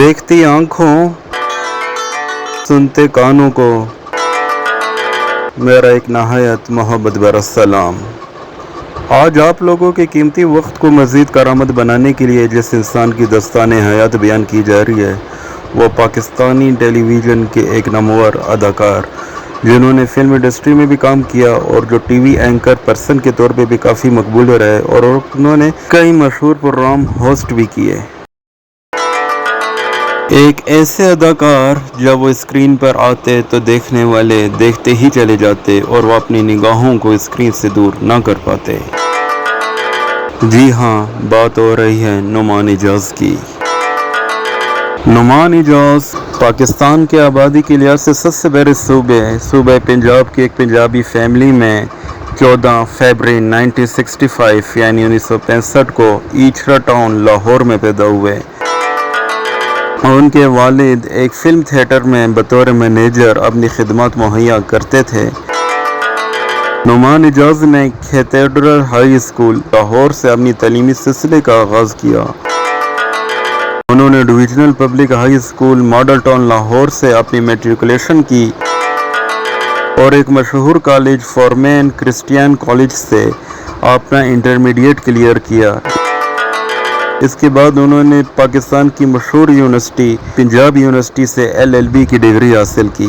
देखती आंखों सुनते कानों को मेरा एक नहायत मोहब्बत भरा सलाम। आज आप लोगों के कीमती वक्त को मज़ीद करामत बनाने के लिए जिस इंसान की दस्ताने हयात बयान की जा रही है वो पाकिस्तानी टेलीविज़न के एक नामवर अदाकार जिन्होंने फिल्म इंडस्ट्री में भी काम किया और जो टीवी एंकर पर्सन के तौर पे भी काफ़ी मकबूल रहे और उन्होंने कई मशहूर प्रोग्राम होस्ट भी किए। एक ऐसे अदाकार जब वो स्क्रीन पर आते तो देखने वाले देखते ही चले जाते और वो अपनी निगाहों को स्क्रीन से दूर ना कर पाते। जी हाँ, बात हो रही है नुमान इजाज़ की। नुमान इजाज़ पाकिस्तान के आबादी के लिहाज से सबसे बड़े सूबे पंजाब की एक पंजाबी फैमिली में 14 फरवरी 1965 यानी 1965 को ईचरा टाउन लाहौर में पैदा हुए। उनके वालिद एक फिल्म थिएटर में बतौर मैनेजर अपनी खिदमत मुहैया करते थे। नुमान इजाज़ ने कैथेड्रल हाई स्कूल लाहौर से अपनी तालीमी सिलसिले का आगाज़ किया। उन्होंने divisional public high school model town Lahore से अपनी मैट्रिकुलेशन की और एक मशहूर कॉलेज फॉरमैन क्रिश्चियन कॉलेज से अपना इंटरमीडिएट क्लियर किया। इसके बाद उन्होंने पाकिस्तान की मशहूर यूनिवर्सिटी पंजाब यूनिवर्सिटी से LLB की डिग्री हासिल की।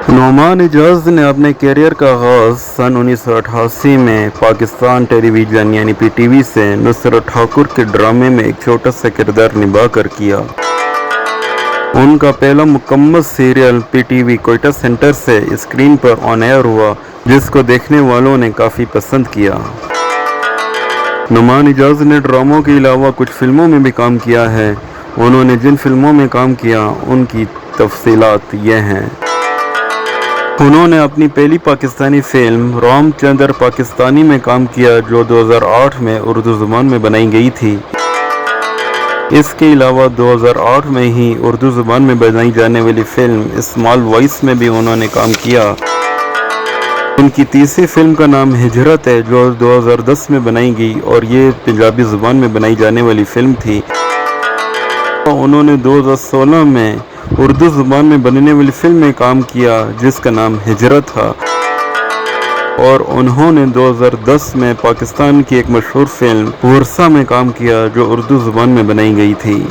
नुमान इजाज़ ने अपने कैरियर का आगाज़ सन 1988 में पाकिस्तान टेलीविज़न यानी PTV से नुसरत ठाकुर के ड्रामे में एक छोटा सा किरदार निभा कर किया। उनका पहला मुकम्मल सीरियल PTV कोयटा सेंटर से स्क्रीन पर ऑन एयर हुआ जिसको देखने वालों ने काफ़ी पसंद किया। नुमान इजाज़ ने ड्रामों के अलावा कुछ फिल्मों में भी काम किया है। उन्होंने जिन फिल्मों में काम किया उनकी तफसीलात ये हैं। उन्होंने अपनी पहली पाकिस्तानी फिल्म रामचंद्र पाकिस्तानी में काम किया जो 2008 में उर्दू ज़ुबान में बनाई गई थी। इसके अलावा 2008 में ही उर्दू ज़ुबान में बनाई जाने वाली फिल्म स्मॉल वॉइस में भी उन्होंने काम किया। उनकी तीसरी फिल्म का नाम हिजरत है जो 2010 में बनाई गई और ये पंजाबी ज़ुबान में बनाई जाने वाली फिल्म थी। उन्होंने 2016 में उर्दू ज़ुबान में बनने वाली फिल्म में काम किया जिसका नाम हिजरत था और उन्होंने 2010 में पाकिस्तान की एक मशहूर फिल्म वर्षा में काम किया जो उर्दू ज़ुबान में बनाई गई थी।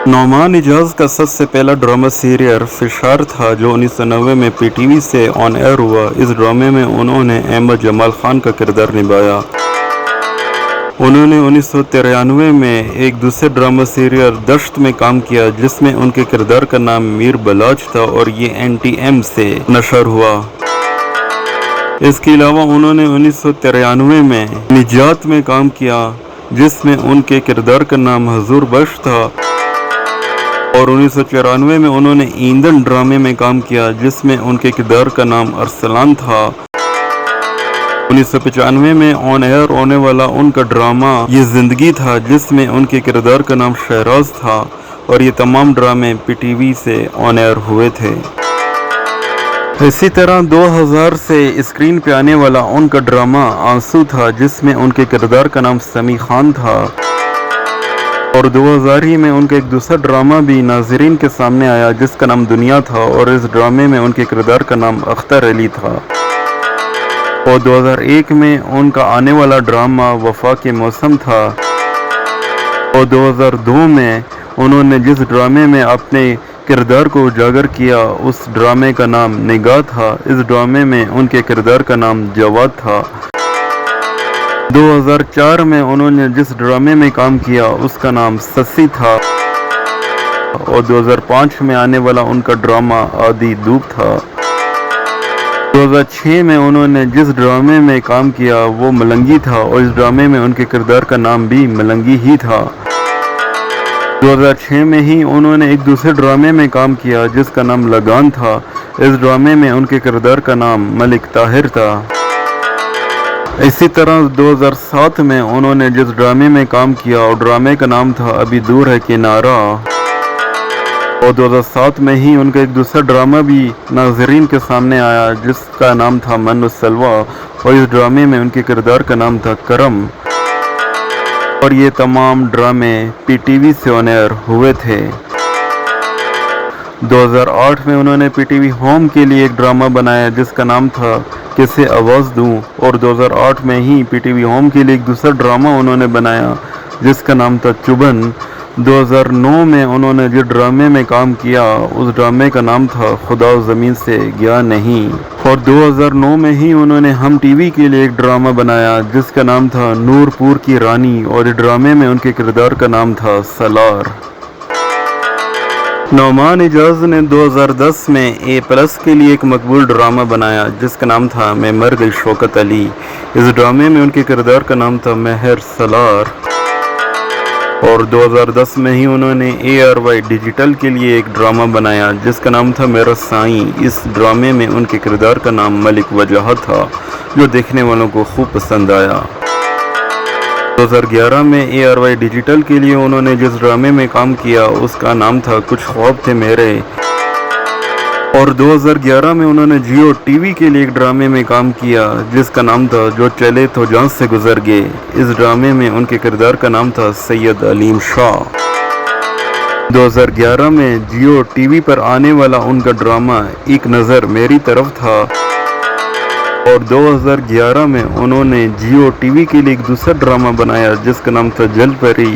नुमान इजाज़ का सबसे पहला ड्रामा सीरियल फिशार था जो 1990 में PTV से ऑन एयर हुआ। इस ड्रामे में उन्होंने अहमद जमाल खान का किरदार निभाया। उन्होंने 1993 में एक दूसरे ड्रामा सीरियल दश्त में काम किया जिसमें उनके किरदार का नाम मीर बलाज था और ये NTM से नशर हुआ। इसके अलावा उन्होंने 1993 में निजात में काम किया जिसमें उनके किरदार का नाम हजूर बख्श था और 1994 में उन्होंने ईंधन ड्रामे में काम किया जिसमें उनके किरदार का नाम अरसलान था। 1995 में ऑन एयर होने वाला उनका ड्रामा ये ज़िंदगी था जिसमें उनके किरदार का नाम शहराज था और ये तमाम ड्रामे PTV से ऑन एयर हुए थे। इसी तरह 2000 से स्क्रीन पे आने वाला उनका ड्रामा आंसू था जिसमें उनके किरदार का नाम समी खान था और 2000 ही में उनका एक दूसरा ड्रामा भी नाजरीन के सामने आया जिसका नाम दुनिया था और इस ड्रामे में उनके किरदार का नाम अख्तर अली था। और 2001 में उनका आने वाला ड्रामा वफा के मौसम था और 2002 में उन्होंने जिस ड्रामे में अपने किरदार को उजागर किया उस ड्रामे का नाम निगाह था। इस ड्रामे में उनके किरदार का नाम जवाद था। 2004 में उन्होंने जिस ड्रामे में काम किया उसका नाम ससी था और 2005 में आने वाला उनका ड्रामा आदि दूब था। 2006 में उन्होंने जिस ड्रामे में काम किया वो मलंगी था और इस ड्रामे में उनके किरदार का नाम भी मलंगी ही था। 2006 में ही उन्होंने एक दूसरे ड्रामे में काम किया जिसका नाम लगान था। इस ड्रामे में उनके किरदार का नाम मलिक ताहिर था। इसी तरह 2007 में उन्होंने जिस ड्रामे में काम किया और ड्रामे का नाम था अभी दूर है किनारा और 2007 में ही उनका एक दूसरा ड्रामा भी नाजरीन के सामने आया जिसका नाम था मन सलवा और इस ड्रामे में उनके किरदार का नाम था करम। اور یہ تمام ڈرامے پی ٹی وی سے آن ایئر ہوئے تھے۔ 2008 میں انہوں نے پی ٹی وی ہوم کے لیے ایک ڈرامہ بنایا جس کا نام تھا کسے آواز دوں، اور 2008 میں ہی پی ٹی وی ہوم کے لیے ایک دوسرا ڈرامہ انہوں نے بنایا جس کا نام تھا چبھن۔ 2009 میں انہوں نے جس ڈرامے میں کام کیا اس ڈرامے کا نام تھا خدا زمین سے گیا نہیں، اور 2009 میں ہی انہوں نے ہم ٹی وی کے لیے ایک ڈرامہ بنایا جس کا نام تھا نور پور کی رانی، اور اس ڈرامے میں ان کے کردار کا نام تھا سالار۔ نعمان اعجاز نے 2010 میں اے پلس کے لیے ایک مقبول ڈرامہ بنایا جس کا نام تھا میں مر گئی شوکت علی۔ اس ڈرامے میں ان کے کردار کا نام تھا مہر سالار، اور 2010 میں ہی انہوں نے اے آر وائی ڈیجیٹل کے لیے ایک ڈرامہ بنایا جس کا نام تھا میرا سائیں۔ اس ڈرامے میں ان کے کردار کا نام ملک وجاہت تھا جو دیکھنے والوں کو خوب پسند آیا۔ 2011 میں اے آر وائی ڈیجیٹل کے لیے انہوں نے جس ڈرامے میں کام کیا اس کا نام تھا کچھ خواب تھے میرے، اور 2011 میں انہوں نے جیو ٹی وی کے لیے ایک ڈرامے میں کام کیا جس کا نام تھا جو چلے تو جان سے گزر گئے۔ اس ڈرامے میں ان کے کردار کا نام تھا سید علیم شاہ۔ 2011 میں جیو ٹی وی پر آنے والا ان کا ڈرامہ ایک نظر میری طرف تھا، اور 2011 میں انہوں نے جیو ٹی وی کے لیے ایک دوسرا ڈرامہ بنایا جس کا نام تھا جل پری،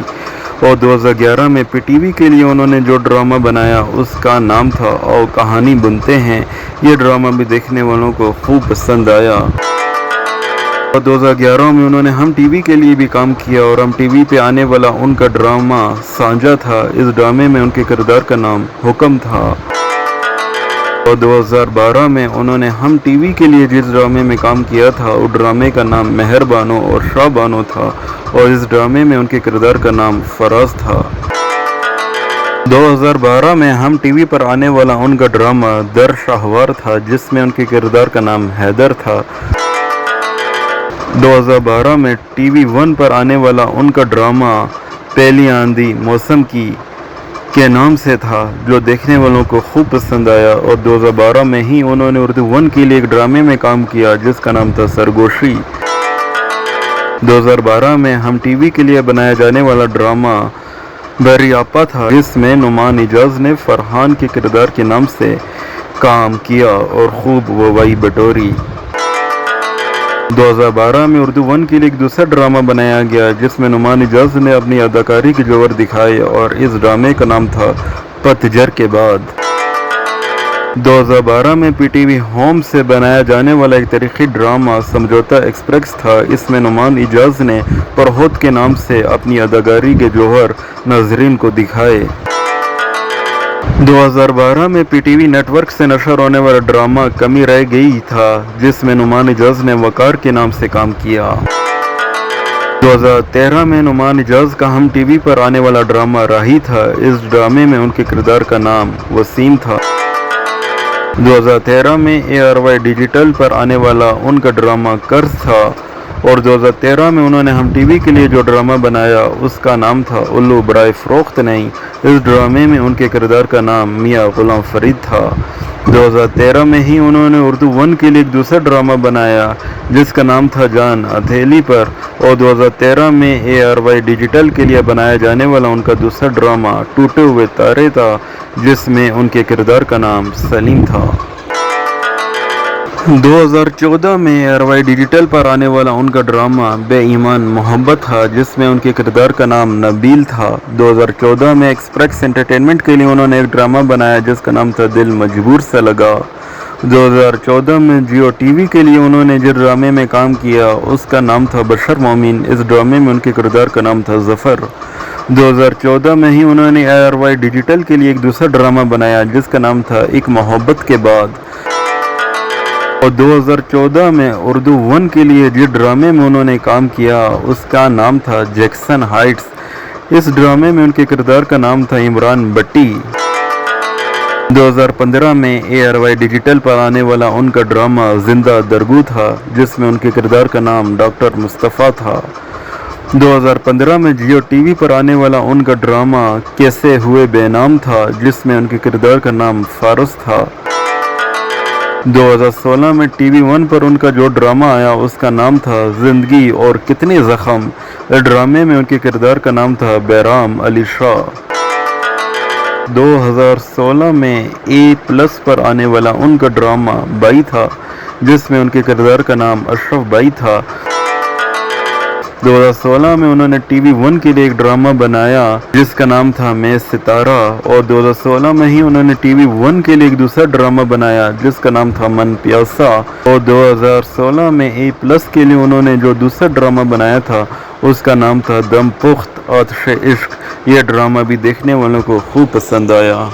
اور 2011 میں پی ٹی وی کے لیے انہوں نے جو ڈرامہ بنایا اس کا نام تھا او کہانی بنتے ہیں۔ یہ ڈرامہ بھی دیکھنے والوں کو خوب پسند آیا، اور 2011 میں انہوں نے ہم ٹی وی کے لیے بھی کام کیا، اور ہم ٹی وی پہ آنے والا ان کا ڈرامہ سانجا تھا۔ اس ڈرامے میں ان کے کردار کا نام حکم تھا، اور 2012 میں انہوں نے ہم ٹی وی کے لیے جس ڈرامے میں کام کیا تھا اس ڈرامے کا نام مہر بانو اور شاہ بانو تھا، اور اس ڈرامے میں ان کے کردار کا نام فراز تھا۔ 2012 میں ہم ٹی وی پر آنے والا ان کا ڈرامہ در شاہوار تھا جس میں ان کے کردار کا نام حیدر تھا۔ 2012 میں ٹی وی ون پر آنے والا ان کا ڈرامہ پہلی آندھی موسم کی کے نام سے تھا جو دیکھنے والوں کو خوب پسند آیا، اور 2012 میں ہی انہوں نے اردو ون کے لیے ایک ڈرامے میں کام کیا جس کا نام تھا سرگوشی۔ 2012 میں ہم ٹی وی کے لیے بنایا جانے والا ڈرامہ بریاپا تھا جس میں نعمان اعجاز نے فرحان کے کردار کے نام سے کام کیا اور خوب ووائی بٹوری۔ 2012 میں اردو ون کے لیے ایک دوسرا ڈرامہ بنایا گیا جس میں نعمان اعجاز نے اپنی اداکاری کے جوہر دکھائے، اور اس ڈرامے کا نام تھا پتجھڑ کے بعد۔ 2012 میں پی ٹی وی ہوم سے بنایا جانے والا ایک تاریخی ڈرامہ سمجھوتا ایکسپریس تھا۔ اس میں نعمان اعجاز نے پرہوت کے نام سے اپنی اداکاری کے جوہر ناظرین کو دکھائے۔ 2012 میں P T V network سے نشر ہونے والا ڈرامہ کمی رہ گئی تھا جس میں نعمان اعجاز نے وقار کے نام سے کام کیا۔ 2013 میں نعمان اعجاز کا ہم ٹی وی پر آنے والا ڈرامہ راہی تھا۔ اس ڈرامے میں ان کے کردار کا نام وسیم تھا۔ 2013 میں اے آر وائی ڈیجیٹل پر آنے والا ان کا ڈرامہ قرض تھا، اور 2013 میں انہوں نے ہم ٹی وی کے لیے جو ڈرامہ بنایا اس کا نام تھا الو برائے فروخت نہیں۔ اس ڈرامے میں ان کے کردار کا نام میاں غلام فرید تھا۔ 2013 میں ہی انہوں نے اردو ون کے لیے ایک دوسرا ڈرامہ بنایا جس کا نام تھا جان ہتھیلی پر، اور 2013 میں اے آر وائی ڈیجیٹل کے لیے بنایا جانے والا ان کا دوسرا ڈرامہ ٹوٹے ہوئے تارے تھا جس میں ان کے کردار کا نام سلیم تھا۔ 2014 میں اے آر وائی ڈیجیٹل پر آنے والا ان کا ڈرامہ بے ایمان محبت تھا جس میں ان کے کردار کا نام نبیل تھا۔ 2014 میں ایکسپریس انٹرٹینمنٹ کے لیے انہوں نے ایک ڈرامہ بنایا جس کا نام تھا دل مجبور سے لگا۔ 2014 میں جیو ٹی وی کے لیے انہوں نے جس ڈرامے میں کام کیا اس کا نام تھا بشر مومن۔ اس ڈرامے میں ان کے کردار کا نام تھا ظفر۔ 2014 میں ہی انہوں نے اے آر وائی ڈیجیٹل کے لیے ایک دوسرا ڈرامہ بنایا جس کا نام تھا ایک محبت کے بعد، اور 2014 میں اردو ون کے لیے جس ڈرامے میں انہوں نے کام کیا اس کا نام تھا جیکسن ہائٹس۔ اس ڈرامے میں ان کے کردار کا نام تھا عمران بٹی۔ 2015 میں اے آر وائی ڈیجیٹل پر آنے والا ان کا ڈرامہ زندہ درگو تھا جس میں ان کے کردار کا نام ڈاکٹر مصطفیٰ تھا۔ 2015 میں جیو ٹی وی پر آنے والا ان کا ڈرامہ کیسے ہوئے بے نام تھا جس میں ان کے کردار کا نام فارس تھا۔ 2016 में TV1 पर उनका जो ड्रामा आया उसका नाम था जिंदगी और कितने जख्म। इस ड्रामे में उनके किरदार का नाम था बैराम अली शाह। 2016 में A+ पर आने वाला उनका ड्रामा बाई था, जिसमें उनके किरदार का नाम अशरफ बाई था। 2016 में उन्होंने TV1 के लिए एक ड्रामा बनाया जिसका नाम था मैं सितारा, और 2016 में ही उन्होंने TV1 के लिए एक दूसरा ड्रामा बनाया जिसका नाम था मन प्यासा। और 2016 में A+ के लिए उन्होंने जो दूसरा ड्रामा बनाया था उसका नाम था दम पुख्त आतिश इश्क। यह ड्रामा भी देखने वालों को खूब पसंद आया।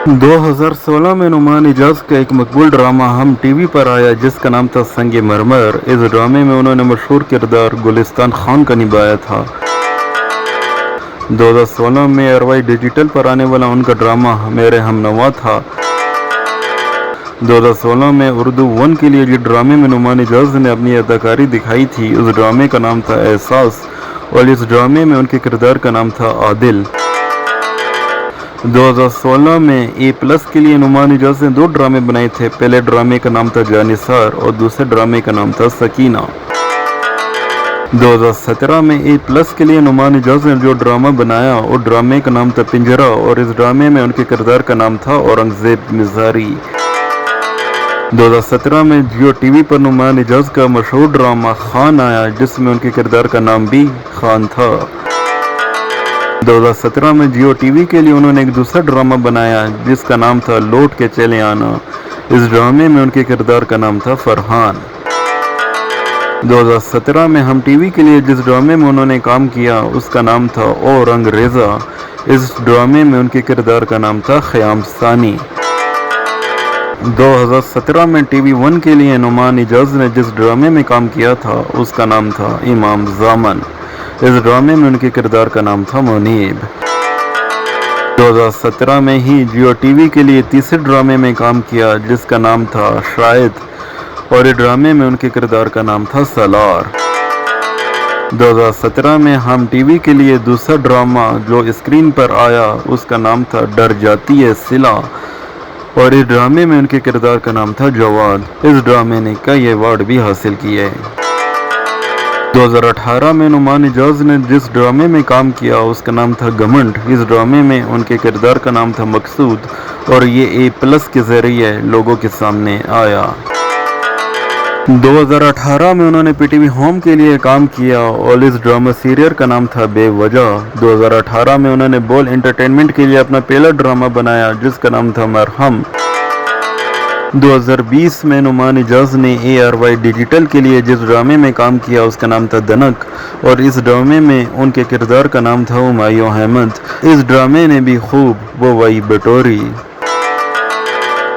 2016 में नुमान इजाज का एक मकबूल ड्रामा हम टीवी पर आया जिसका नाम था संगे मरमर। इस ड्रामे में उन्होंने मशहूर किरदार गुलिस्तान खान का निभाया था। 2016 में RY डिजिटल पर आने वाला उनका ड्रामा मेरे हमनवा था। 2016 में उर्दू 1 के लिए जिस ड्रामे में नुमान इजाज ने अपनी अदाकारी दिखाई थी उस ड्रामे का नाम था एहसास, और इस ड्रामे में उनके किरदार का नाम था आदिल। 2016 में A+ के लिए नुमान इजाज ने 2 ड्रामे बनाए थे। पहले ड्रामे का नाम था जानिसार और दूसरे ड्रामे का नाम था सकीना। 2017 में A+ के लिए नुमान इजाज ने जो ड्रामा बनाया उस ड्रामे का नाम था पिंजरा, और इस ड्रामे में उनके किरदार का नाम था औरंगजेब मिजारी। 2017 में जियो टीवी पर नुमान इजाज का मशहूर ड्रामा खान आया जिसमें उनके किरदार का नाम भी खान था। 2017 में जियो टीवी के लिए उन्होंने एक दूसरा ड्रामा बनाया जिसका नाम था लौट के चले आना। इस ड्रामे में उनके किरदार का नाम था फरहान। 2017 में हम टीवी के लिए जिस ड्रामे में उन्होंने काम किया उसका नाम था ओ रंग रेजा। इस ड्रामे में उनके किरदार का नाम था ख़याम सानी। 2017 में TV1 के लिए नुमान इजाज ने जिस ड्रामे में काम किया था उसका नाम था इमाम ज़ामन। इस ड्रामे में उनके किरदार का नाम था मुनीब। 2017 में ही जियो टीवी के लिए तीसरे ड्रामे में काम किया जिसका नाम था शायद, और इस ड्रामे में उनके किरदार का नाम था सलार। 2017 में हम टीवी के लिए दूसरा ड्रामा जो स्क्रीन पर आया उसका नाम था डर जाती है सिला, और इस ड्रामे में उनके किरदार का नाम था जवाद। इस ड्रामे ने कई अवार्ड भी हासिल किए। 2018 में नुमान इजाज ने जिस ड्रामे में काम किया उसका नाम था घमंड। इस ड्रामे में उनके किरदार का नाम था मकसूद, और ये A+ के जरिए लोगों के सामने आया। 2018 में उन्होंने PTV होम के लिए काम किया और इस ड्रामा सीरियल का नाम था बेवजह। 2018 में उन्होंने बोल एंटरटेनमेंट के लिए अपना पहला ड्रामा बनाया जिसका नाम था मरहम। 2020 में नुमान इजाज ने ARY डिजिटल के लिए जिस ड्रामे में काम किया उसका नाम था दनक, और इस ड्रामे में उनके किरदार का नाम था हुमायूं अहमद। इस ड्रामे ने भी खूब वाई बटोरी।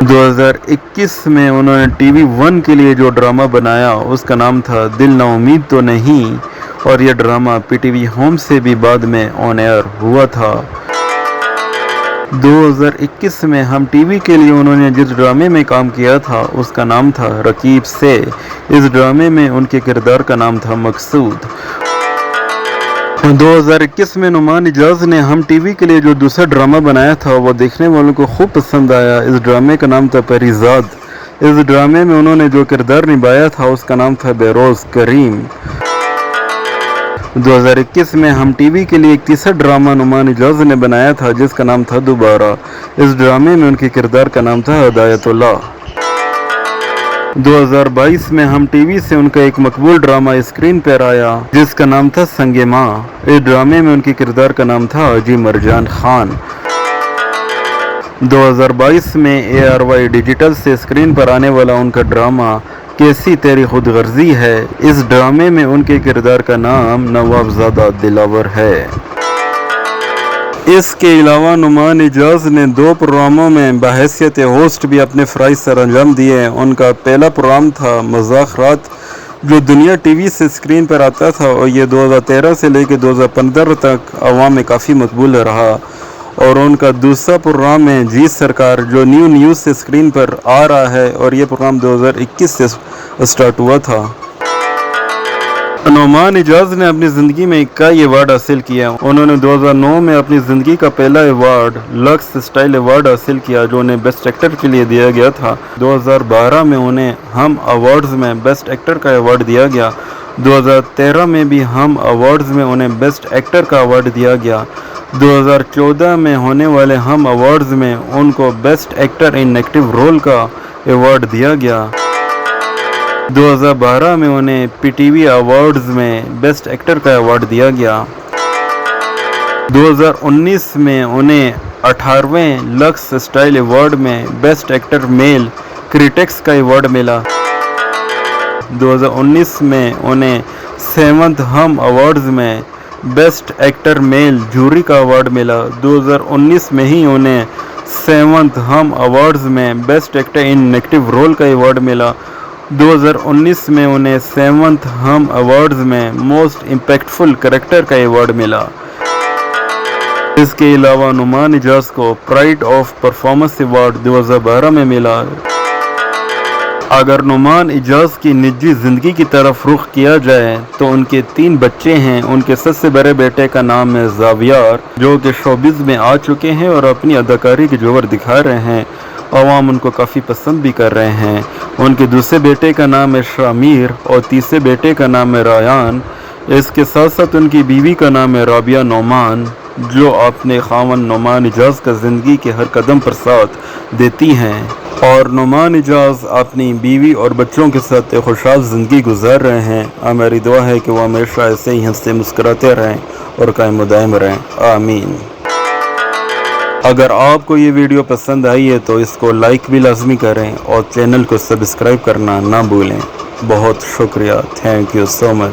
2021 में उन्होंने TV1 के लिए जो ड्रामा बनाया उसका नाम था दिल ना उम्मीद तो नहीं, और यह ड्रामा PTV होम से भी बाद में ऑन एयर हुआ था। 2021 में हम टीवी के लिए उन्होंने जिस ड्रामे में काम किया था उसका नाम था रकीब से। इस ड्रामे में उनके किरदार का नाम था मकसूद। 2021 में नुमान इजाज ने हम टीवी के लिए जो दूसरा ड्रामा बनाया था वो देखने वालों को खूब पसंद आया। इस ड्रामे का नाम था परिजाद। इस ड्रामे में उन्होंने जो किरदार निभाया था उसका नाम था बेरोज करीम। 2021 में हम टीवी के लिए एक तीसरा ड्रामा नुमान इजाज ने बनाया था जिसका नाम था दोबारा। इस ड्रामे में उनके किरदार का नाम था हिदायतुल्लाह। 2022 में हम टीवी से उनका एक मकबूल ड्रामा स्क्रीन पर आया जिसका नाम था संगे माँ। इस ड्रामे में उनके किरदार का नाम था हाजी मरजान खान। 2022 में ARY डिजिटल से स्क्रीन पर आने वाला उनका ड्रामा कैसी तेरी खुदगर्जी है। इस ड्रामे में उनके किरदार का नाम नवाबजादा दिलावर है। इसके अलावा नुमान इजाज ने 2 प्रोग्रामों में बहैसियत होस्ट भी अपने फ़राइज़ सर अंजाम दिए। उनका पहला प्रोग्राम था मज़ाक रात जो दुनिया टीवी से स्क्रीन पर आता था, और ये 2013 से लेकर 2015 तक अवाम में काफ़ी मकबूल रहा। और उनका दूसरा प्रोग्राम है जी सरकार जो न्यूज़ से स्क्रीन पर आ रहा है, और ये प्रोग्राम 2021 से स्टार्ट हुआ था। نعمان اجاز نے اپنی زندگی میں کئی ایوارڈ حاصل کیا۔ انہوں نے 2009 میں اپنی زندگی کا پہلا ایوارڈ لکس اسٹائل ایوارڈ حاصل کیا جو انہیں بیسٹ ایکٹر کے لیے دیا گیا تھا۔ 2012 میں انہیں ہم ایوارڈز میں بیسٹ ایکٹر کا ایوارڈ دیا گیا۔ 2013 میں بھی ہم ایوارڈز میں انہیں بیسٹ ایکٹر کا ایوارڈ دیا گیا۔ 2014 میں ہونے والے ہم ایوارڈز میں ان کو best actor in negative role کا ایوارڈ دیا گیا۔ 2012 میں انہیں پی ٹی وی ایوارڈز میں بیسٹ ایکٹر کا ایوارڈ دیا گیا۔ 2019 میں انہیں 18ویں لکس اسٹائل ایوارڈ میں بیسٹ ایکٹر میل کریٹکس کا ایوارڈ ملا۔ 2019 میں انہیں 7th ہم ایوارڈز میں بیسٹ ایکٹر میل جوری کا ایوارڈ ملا۔ 2019 میں ہی انہیں 7th ہم ایوارڈز میں best actor in negative role کا ایوارڈ ملا۔ 2019 میں انہیں 7th ہم ایوارڈز میں موسٹ امپیکٹفل کریکٹر کا ایوارڈ ملا۔ اس کے علاوہ نعمان اجاز کو پرائڈ آف پرفارمنس ایوارڈ 2012 میں ملا۔ اگر نعمان اجاز کی نجی زندگی کی طرف رخ کیا جائے تو ان کے 3 بچے ہیں۔ ان کے سب سے بڑے بیٹے کا نام ہے زاویار جو کہ شوبز میں آ چکے ہیں اور اپنی اداکاری کے جوہر دکھا رہے ہیں۔ عوام ان کو کافی پسند بھی کر رہے ہیں۔ ان کے دوسرے بیٹے کا نام ہے شامیر اور تیسرے بیٹے کا نام ہے رایان۔ اس کے ساتھ ساتھ ان کی بیوی کا نام ہے رابعہ نعمان جو اپنے خاوند نعمان اجاز کا زندگی کے ہر قدم پر ساتھ دیتی ہیں اور نعمان اجاز اپنی بیوی اور بچوں کے ساتھ ایک خوشحال زندگی گزار رہے ہیں۔ ہماری دعا ہے کہ وہ ہمیشہ ایسے ہی ہنستے مسکراتے رہیں اور قائم و دائم رہیں، آمین۔ اگر آپ کو یہ ویڈیو پسند آئی ہے تو اس کو لائک بھی لازمی کریں اور چینل کو سبسکرائب کرنا نہ بھولیں۔ بہت شکریہ، تھینک یو سو مچ۔